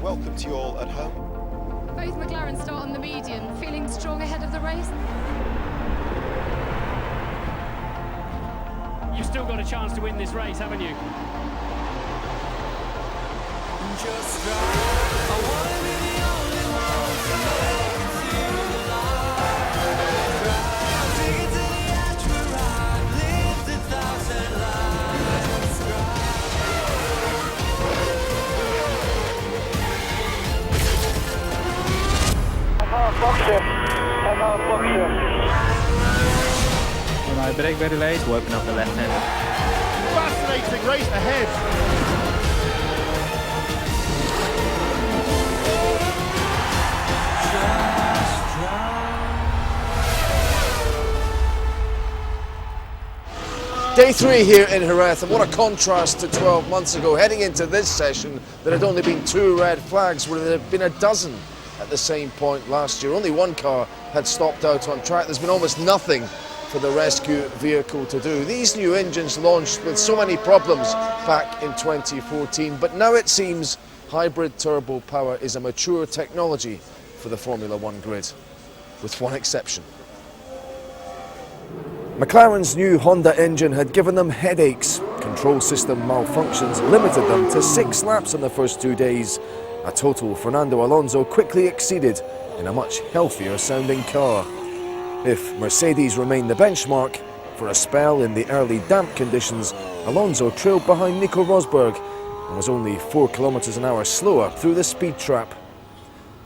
Welcome to you all at home. Both McLaren start on the median, feeling strong ahead of the race. You've still got a chance to win this race, haven't you? Just drive. I wanna be the only one to make it through the light. Drive. Take it to the edge where I've lived 1,000 lives. I'm on boxer. When I brake very late, to open up the left hand. Fascinating race ahead. Day 3 here in Jerez, and what a contrast to 12 months ago, heading into this session there had only been 2 red flags where there had been a dozen at the same point last year. Only one car had stopped out on track. There's been almost nothing for the rescue vehicle to do. These new engines launched with so many problems back in 2014, but now it seems hybrid turbo power is a mature technology for the Formula One grid, with one exception. McLaren's new Honda engine had given them headaches. Control system malfunctions limited them to 6 laps in the first 2 days, a total Fernando Alonso quickly exceeded in a much healthier sounding car. If Mercedes remained the benchmark, for a spell in the early damp conditions, Alonso trailed behind Nico Rosberg and was only 4 kilometers an hour slower through the speed trap.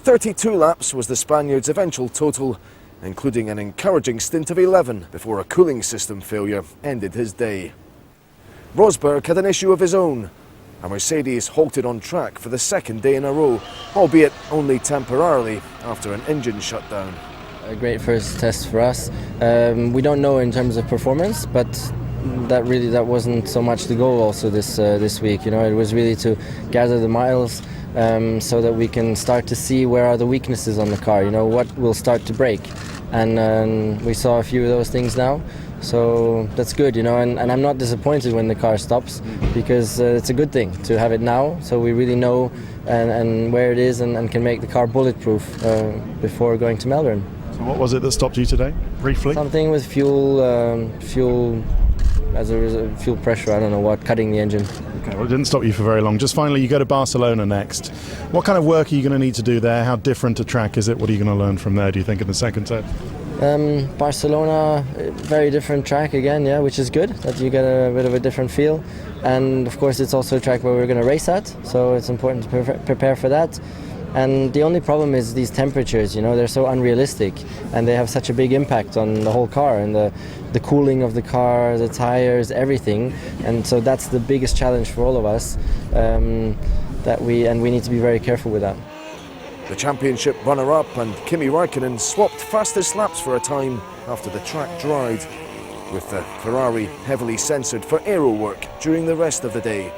32 laps was the Spaniard's eventual total, including an encouraging stint of 11 before a cooling system failure ended his day. Rosberg had an issue of his own. A Mercedes halted on track for the 2nd day in a row, albeit only temporarily after an engine shutdown. A great first test for us. We don't know in terms of performance, but that wasn't so much the goal also this week. You know, it was really to gather the miles so that we can start to see where are the weaknesses on the car. You know, what will start to break, and we saw a few of those things now. So that's good, you know, and I'm not disappointed when the car stops, because it's a good thing to have it now, so we really know and where it is and can make the car bulletproof before going to Melbourne. So what was it that stopped you today, briefly? Something with fuel as a result, fuel pressure, I don't know what, cutting the engine. Okay, well, it didn't stop you for very long. Just finally, you go to Barcelona next. What kind of work are you going to need to do there? How different a track is it? What are you going to learn from there, do you think, in the second test? Barcelona, very different track again, yeah, which is good, that you get a bit of a different feel. And of course it's also a track where we're going to race at, so it's important to prepare for that. And the only problem is these temperatures, you know, they're so unrealistic and they have such a big impact on the whole car and the cooling of the car, the tires, everything. And so that's the biggest challenge for all of us, that we need to be very careful with that. The championship runner-up and Kimi Räikkönen swapped fastest laps for a time after the track dried, with the Ferrari heavily censored for aero work during the rest of the day.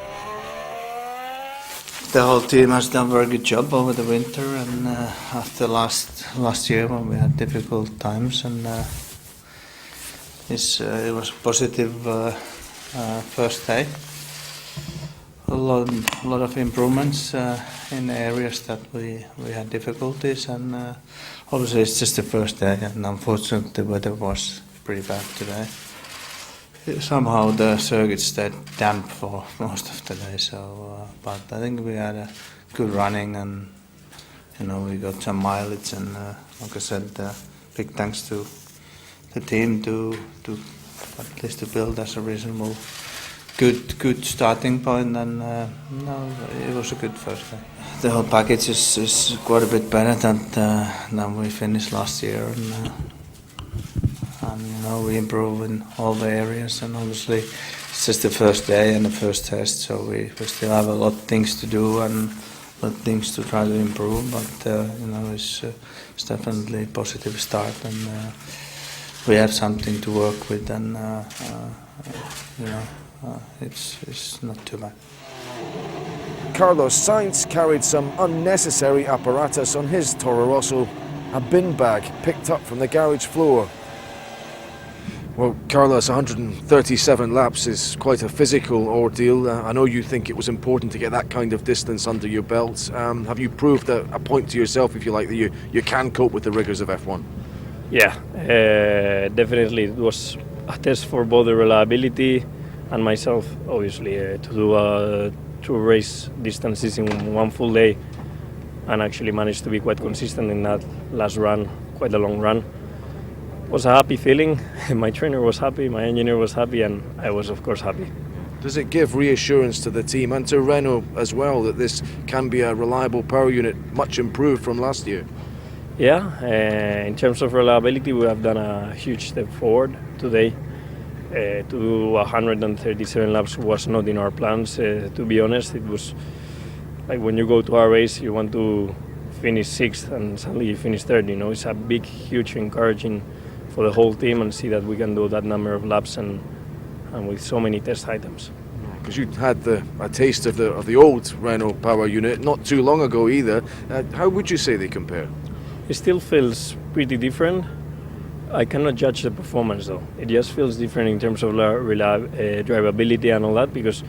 The whole team has done a very good job over the winter, and after last year when we had difficult times, and it was a positive first day. A lot of improvements in areas that we had difficulties, and obviously it's just the first day, and unfortunately the weather was pretty bad today. Somehow the circuit stayed damp for most of the day, so but I think we had a good running, and you know, we got some mileage, and like I said, big thanks to the team to at least to build us a reasonable good starting point, and no, it was a good first day. The whole package is quite a bit better than we finished last year, and you know, we improve in all the areas, and obviously it's just the first day and the first test, so we still have a lot of things to do and a lot of things to try to improve, but you know, it's definitely a positive start, and we have something to work with, and you know, it's not too bad. Carlos Sainz carried some unnecessary apparatus on his Toro Rosso, a bin bag picked up from the garage floor. Well, Carlos, 137 laps is quite a physical ordeal. I know you think it was important to get that kind of distance under your belt. Have you proved a point to yourself, if you like, that you can cope with the rigours of F1? Yeah, definitely. It was a test for both the reliability and myself, obviously, to do two race distances in one full day and actually managed to be quite consistent in that last run, quite a long run. It was a happy feeling. My trainer was happy, my engineer was happy, and I was, of course, happy. Does it give reassurance to the team and to Renault as well that this can be a reliable power unit, much improved from last year? Yeah, in terms of reliability, we have done a huge step forward today. To do 137 laps was not in our plans, to be honest. It was like when you go to our race, you want to finish 6th and suddenly you finish 3rd. You know, it's a big, huge encouraging for the whole team, and see that we can do that number of laps and with so many test items. Because you had a taste of the old Renault power unit not too long ago either. How would you say they compare? It still feels pretty different. I cannot judge the performance though. It just feels different in terms of drivability and all that, because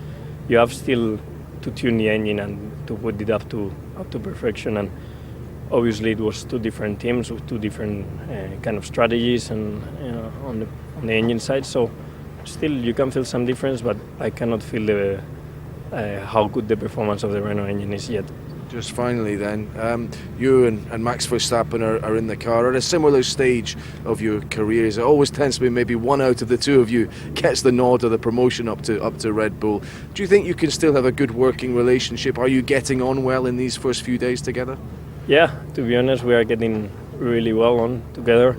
you have still to tune the engine and to put it up to perfection. And obviously it was two different teams with two different kind of strategies and on the engine side. So still you can feel some difference, but I cannot feel how good the performance of the Renault engine is yet. Just finally then, you and Max Verstappen are in the car at a similar stage of your careers. It always tends to be maybe one out of the two of you gets the nod or the promotion up to Red Bull. Do you think you can still have a good working relationship? Are you getting on well in these first few days together? Yeah, to be honest, we are getting really well on together.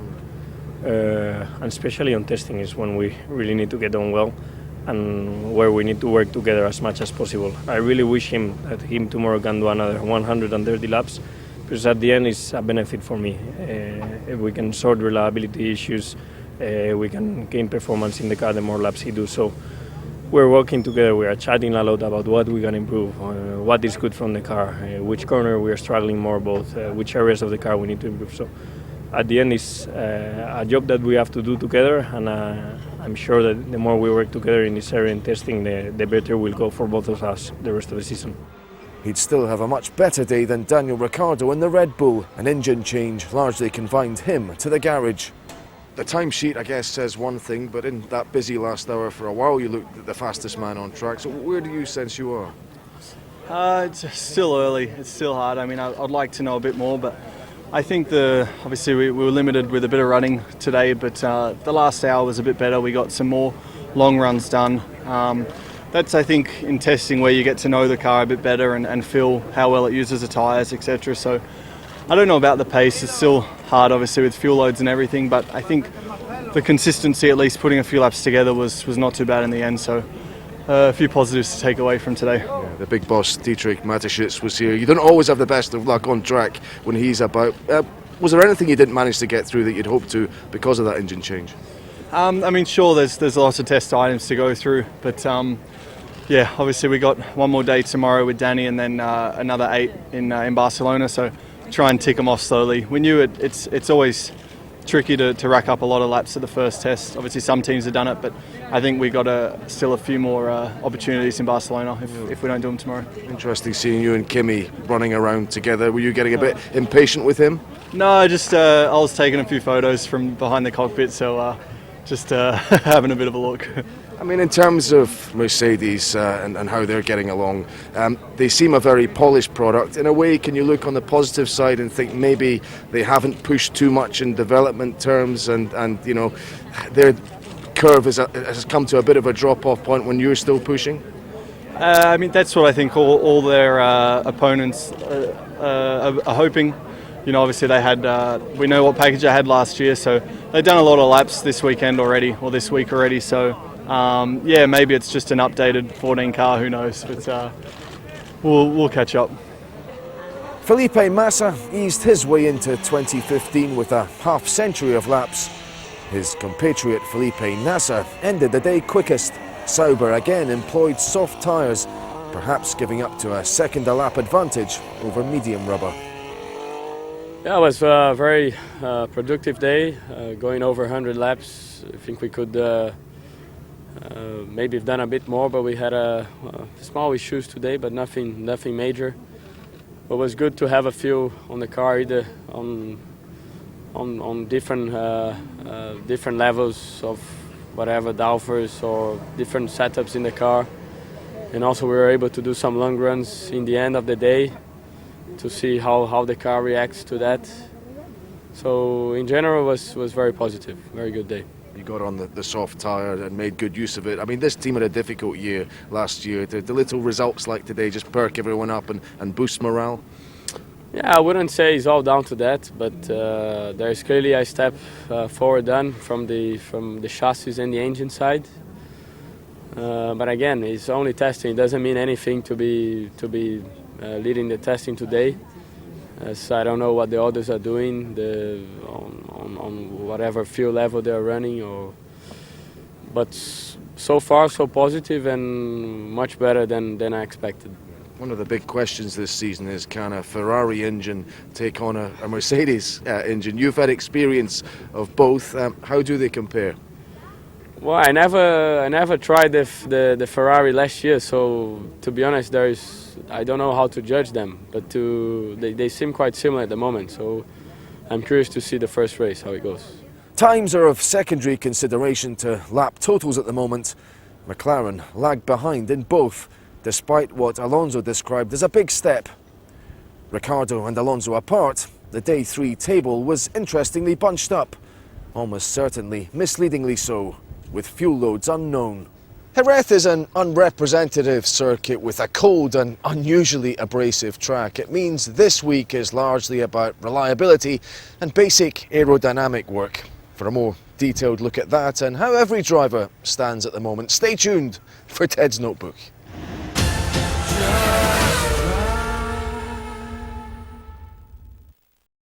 And especially on testing is when we really need to get on well, and where we need to work together as much as possible. I really wish that him tomorrow can do another 130 laps, because at the end it's a benefit for me. If we can sort reliability issues, we can gain performance in the car the more laps he does. So we're working together, we are chatting a lot about what we can improve, what is good from the car, which corner we are struggling more both, which areas of the car we need to improve. So at the end it's a job that we have to do together, and I'm sure that the more we work together in this area in testing, the better will go for both of us the rest of the season. He'd still have a much better day than Daniel Ricciardo in the Red Bull. An engine change largely confined him to the garage. The timesheet, I guess, says one thing, but in that busy last hour for a while you looked the fastest man on track. So where do you sense you are? It's still early, it's still hard. I mean, I'd like to know a bit more, but I think obviously we were limited with a bit of running today, but the last hour was a bit better. We got some more long runs done. That's, I think, in testing where you get to know the car a bit better and feel how well it uses the tyres, etc. So I don't know about the pace. It's still hard, obviously, with fuel loads and everything, but I think the consistency, at least putting a few laps together, was not too bad in the end. So a few positives to take away from today. Yeah, the big boss, Dietrich Mateschitz, was here. You don't always have the best of luck on track when he's about. Was there anything you didn't manage to get through that you'd hoped to because of that engine change? I mean, sure, there's lots of test items to go through, but yeah, obviously we got one more day tomorrow with Danny, and then another 8 in Barcelona. So try and tick them off slowly. We knew it's always tricky to rack up a lot of laps at the first test. Obviously some teams have done it, but I think we got still a few more opportunities in Barcelona if we don't do them tomorrow. Interesting seeing you and Kimi running around together. Were you getting a bit impatient with him? No, just I was taking a few photos from behind the cockpit, so just having a bit of a look. I mean, in terms of Mercedes and how they're getting along, they seem a very polished product. In a way, can you look on the positive side and think maybe they haven't pushed too much in development terms, and you know, their curve has come to a bit of a drop-off point when you're still pushing? I mean, that's what I think all their opponents are hoping. You know, obviously they had, we know what package they had last year, so they've done a lot of laps this weekend already, or this week already, so yeah, maybe it's just an updated 14 car, who knows, but we'll catch up. Felipe Massa eased his way into 2015 with a half-century of laps. His compatriot Felipe Nasser ended the day quickest. Sauber again employed soft tyres, perhaps giving up to a second-a-lap advantage over medium rubber. Yeah, it was a very productive day, going over 100 laps. I think we could maybe have done a bit more, but we had small issues today, but nothing major. But it was good to have a few on the car, either on different levels of whatever, downforce or different setups in the car. And also we were able to do some long runs in the end of the day to see how the car reacts to that. So in general it was very positive, very good day. You got on the soft tyre and made good use of it. I mean, this team had a difficult year last year. The little results like today just perk everyone up and boost morale? Yeah, I wouldn't say it's all down to that, but there's clearly a step forward done from the chassis and the engine side. But again, it's only testing. It doesn't mean anything to be leading the testing today. So I don't know what the others are doing on whatever fuel level they're running. But so far so positive and much better than I expected. One of the big questions this season is, can a Ferrari engine take on a Mercedes engine? You've had experience of both. How do they compare? Well, I never tried the Ferrari last year, so to be honest, I don't know how to judge them. But they seem quite similar at the moment, so I'm curious to see the first race, how it goes. Times are of secondary consideration to lap totals at the moment. McLaren lagged behind in both, despite what Alonso described as a big step. Ricciardo and Alonso apart, the Day 3 table was interestingly bunched up, almost certainly misleadingly so, with fuel loads unknown. Jerez is an unrepresentative circuit with a cold and unusually abrasive track. It means this week is largely about reliability and basic aerodynamic work. For a more detailed look at that and how every driver stands at the moment, stay tuned for Ted's Notebook. Just